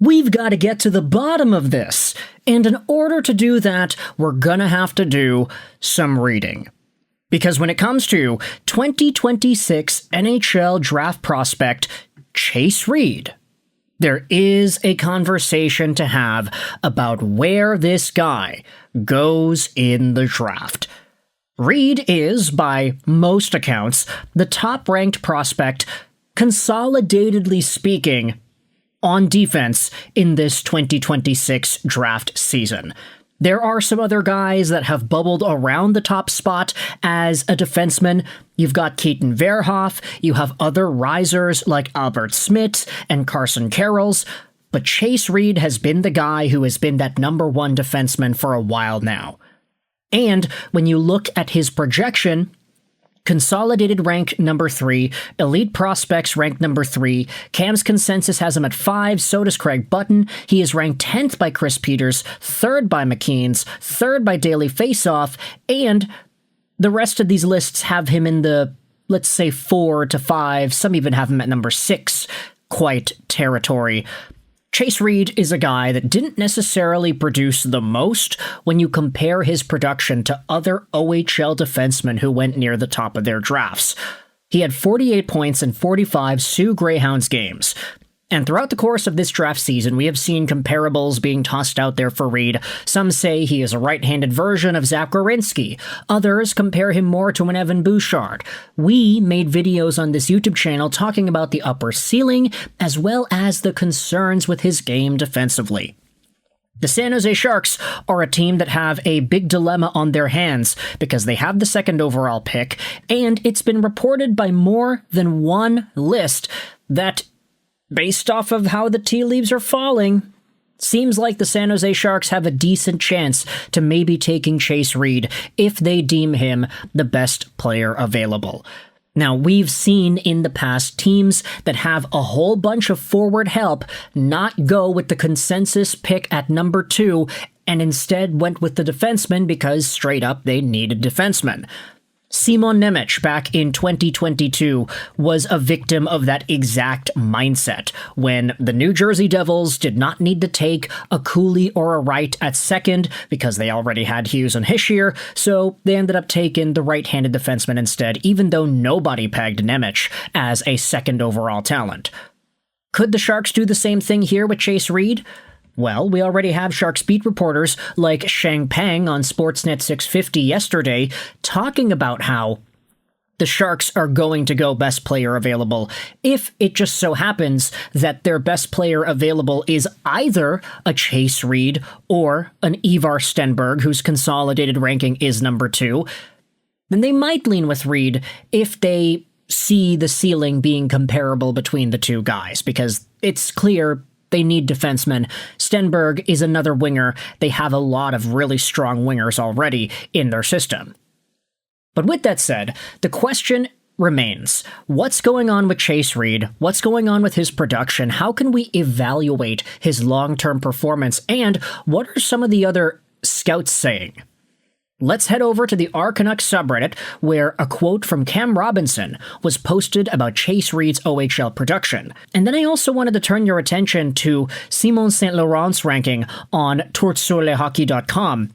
We've got to get to the bottom of this, and in order to do that, we're gonna have to do some reading. Because when it comes to 2026 NHL Draft prospect Chase Reid, there is a conversation to have about where this guy goes in the draft. Reid is, by most accounts, the top-ranked prospect, consolidatedly speaking, on defense in this 2026 draft season. There are some other guys that have bubbled around the top spot as a defenseman. You've got Keaton Verhoff, you have other risers like Albert Smith and Carson Carrolls, but Chase Reid has been the guy who has been that number one defenseman for a while now. And when you look at his projection, Consolidated ranked number 3, Elite Prospects ranked number 3, Cam's consensus has him at 5, so does Craig Button. He is ranked 10th by Chris Peters, 3rd by McKeen's, 3rd by Daily Faceoff, and the rest of these lists have him in the, let's say, 4 to 5, some even have him at number 6, quite territory. Chase Reid is a guy that didn't necessarily produce the most when you compare his production to other OHL defensemen who went near the top of their drafts. He had 48 points in 45 Sioux Greyhounds games. And throughout the course of this draft season, we have seen comparables being tossed out there for Reid. Some say he is a right-handed version of Zach Werenski. Others compare him more to an Evan Bouchard. We made videos on this YouTube channel talking about the upper ceiling, as well as the concerns with his game defensively. The San Jose Sharks are a team that have a big dilemma on their hands because they have the 2nd overall pick, and it's been reported by more than one list that, based off of how the tea leaves are falling, seems like the San Jose Sharks have a decent chance to maybe taking Chase Reid if they deem him the best player available. Now, we've seen in the past teams that have a whole bunch of forward help not go with the consensus pick at number 2 and instead went with the defenseman because straight up they needed defensemen. Simon Nemec back in 2022 was a victim of that exact mindset when the New Jersey Devils did not need to take a Cooley or a Wright at 2nd because they already had Hughes and Hischier, so they ended up taking the right-handed defenseman instead, even though nobody pegged Nemec as a 2nd overall talent. Could the Sharks do the same thing here with Chase Reid? Well, we already have Sharks beat reporters like Shang Pang on Sportsnet 650 yesterday talking about how the Sharks are going to go best player available if it just so happens that their best player available is either a Chase Reid or an Ivar Stenberg, whose consolidated ranking is number 2. Then they might lean with Reid if they see the ceiling being comparable between the two guys, because it's clear they need defensemen. Stenberg is another winger. They have a lot of really strong wingers already in their system. But with that said, the question remains, what's going on with Chase Reid? What's going on with his production? How can we evaluate his long-term performance? And what are some of the other scouts saying? Let's head over to the Canucks subreddit, where a quote from Cam Robinson was posted about Chase Reid's OHL production. And then I also wanted to turn your attention to Simon St. Laurent's ranking on toursurlehockey.com,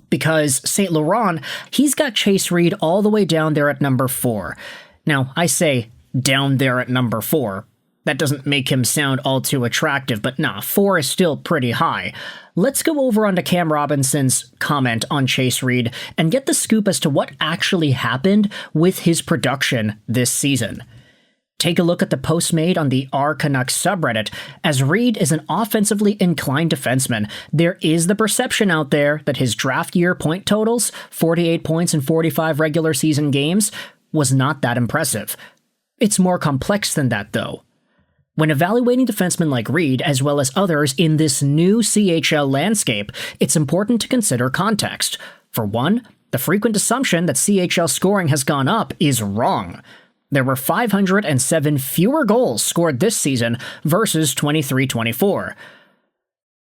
because St. Laurent, he's got Chase Reid all the way down there at number 4. Now, I say down there at number 4. That doesn't make him sound all too attractive, but nah, 4 is still pretty high. Let's go over onto Cam Robinson's comment on Chase Reid and get the scoop as to what actually happened with his production this season. Take a look at the post made on the Canucks subreddit. As Reid is an offensively inclined defenseman, there is the perception out there that his draft year point totals, 48 points in 45 regular season games, was not that impressive. It's more complex than that, though. When evaluating defensemen like Reid, as well as others in this new CHL landscape, it's important to consider context. For one, the frequent assumption that CHL scoring has gone up is wrong. There were 507 fewer goals scored this season versus 23-24.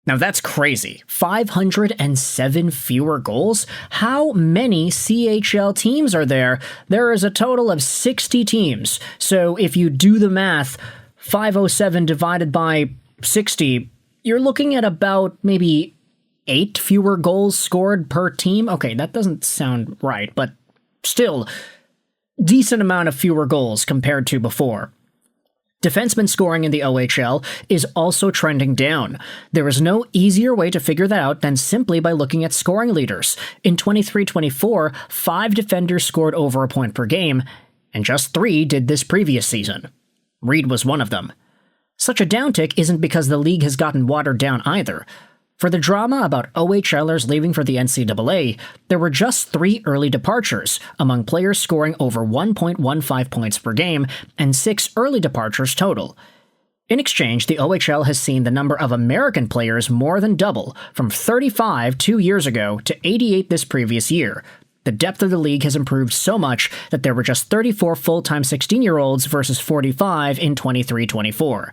Now that's crazy. 507 fewer goals? How many CHL teams are there? There is a total of 60 teams. So if you do the math, 507 divided by 60, you're looking at about maybe 8 fewer goals scored per team. Okay, that doesn't sound right, but still, decent amount of fewer goals compared to before. Defenseman scoring in the OHL is also trending down. There is no easier way to figure that out than simply by looking at scoring leaders. In 23-24, 5 defenders scored over a point per game, and just 3 did this previous season. Reid was one of them. Such a downtick isn't because the league has gotten watered down either. For the drama about OHLers leaving for the NCAA, there were just 3 early departures, among players scoring over 1.15 points per game, and 6 early departures total. In exchange, the OHL has seen the number of American players more than double, from 35 2 years ago to 88 this previous year. The depth of the league has improved so much that there were just 34 full-time 16-year-olds versus 45 in 23-24.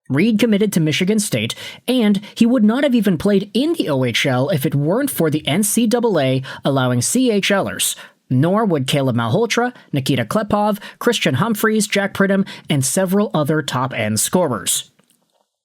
Reid committed to Michigan State, and he would not have even played in the OHL if it weren't for the NCAA allowing CHLers, nor would Caleb Malhotra, Nikita Klepov, Christian Humphreys, Jack Pridham, and several other top-end scorers.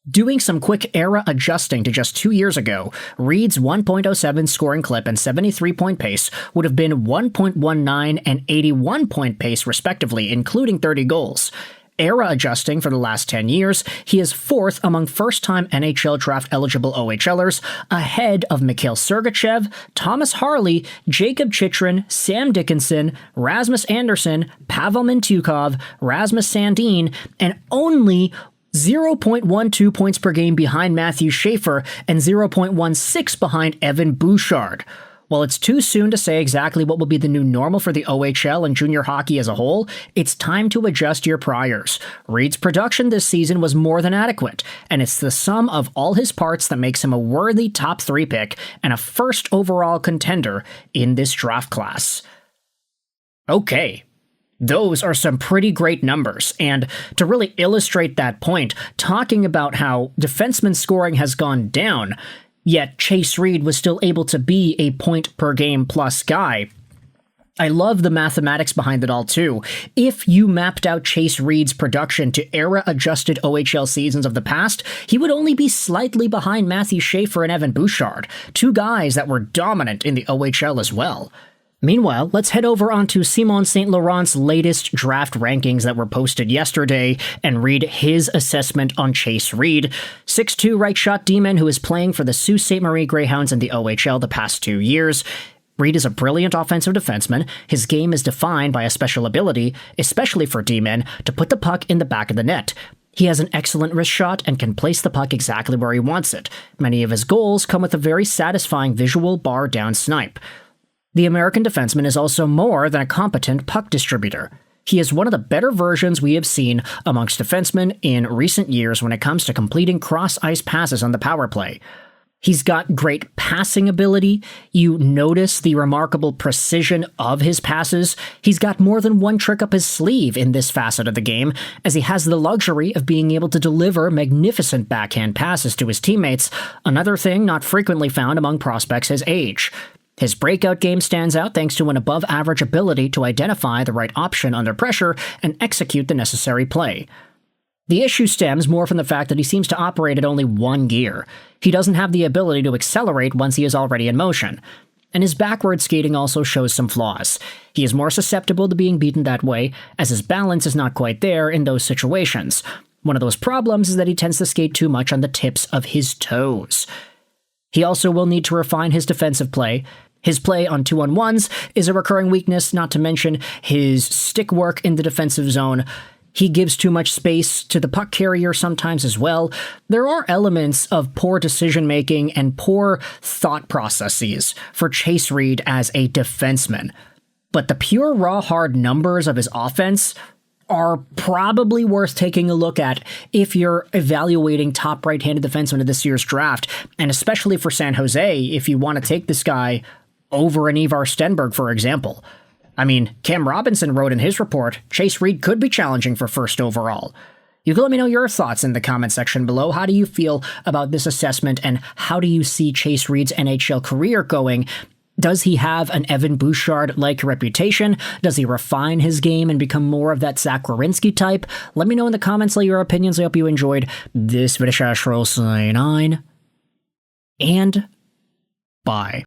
Doing some quick era adjusting to just 2 years ago, Reid's 1.07 scoring clip and 73-point pace would have been 1.19 and 81-point pace respectively, including 30 goals. Era adjusting for the last 10 years, he is 4th among first-time NHL Draft eligible OHLers, ahead of Mikhail Sergachev, Thomas Harley, Jacob Chychrun, Sam Dickinson, Rasmus Andersson, Pavel Mintyukov, Rasmus Sandin, and only 0.12 points per game behind Matthew Schaefer and 0.16 behind Evan Bouchard. While it's too soon to say exactly what will be the new normal for the OHL and junior hockey as a whole, it's time to adjust your priors. Reid's production this season was more than adequate, and it's the sum of all his parts that makes him a worthy top 3 pick and a first overall contender in this draft class. Okay. Those are some pretty great numbers, and to really illustrate that point, talking about how defenseman scoring has gone down, yet Chase Reid was still able to be a point-per-game plus guy. I love the mathematics behind it all, too. If you mapped out Chase Reid's production to era-adjusted OHL seasons of the past, he would only be slightly behind Matthew Schaefer and Evan Bouchard, 2 guys that were dominant in the OHL as well. Meanwhile, let's head over onto Simon St. Laurent's latest draft rankings that were posted yesterday and read his assessment on Chase Reid, 6'2" right-shot D-man who is playing for the Sault Ste. Marie Greyhounds in the OHL the past 2 years. Reid is a brilliant offensive defenseman. His game is defined by a special ability, especially for D-men, to put the puck in the back of the net. He has an excellent wrist shot and can place the puck exactly where he wants it. Many of his goals come with a very satisfying visual bar-down snipe. The American defenseman is also more than a competent puck distributor. He is one of the better versions we have seen amongst defensemen in recent years when it comes to completing cross-ice passes on the power play. He's got great passing ability. You notice the remarkable precision of his passes. He's got more than one trick up his sleeve in this facet of the game, as he has the luxury of being able to deliver magnificent backhand passes to his teammates, another thing not frequently found among prospects his age. His breakout game stands out thanks to an above-average ability to identify the right option under pressure and execute the necessary play. The issue stems more from the fact that he seems to operate at only one gear. He doesn't have the ability to accelerate once he is already in motion. And his backward skating also shows some flaws. He is more susceptible to being beaten that way, as his balance is not quite there in those situations. One of those problems is that he tends to skate too much on the tips of his toes. He also will need to refine his defensive play. His play on 2-on-1s is a recurring weakness, not to mention his stick work in the defensive zone. He gives too much space to the puck carrier sometimes as well. There are elements of poor decision-making and poor thought processes for Chase Reid as a defenseman. But the pure raw hard numbers of his offense are probably worth taking a look at if you're evaluating top right-handed defensemen of this year's draft, and especially for San Jose if you want to take this guy over an Ivar Stenberg, for example. I mean, Cam Robinson wrote in his report, Chase Reid could be challenging for first overall. You can let me know your thoughts in the comment section below. How do you feel about this assessment, and how do you see Chase Reid's NHL career going? Does he have an Evan Bouchard-like reputation? Does he refine his game and become more of that Zach Werenski type? Let me know in the comments, let your opinions. I hope you enjoyed this video. 9 and bye.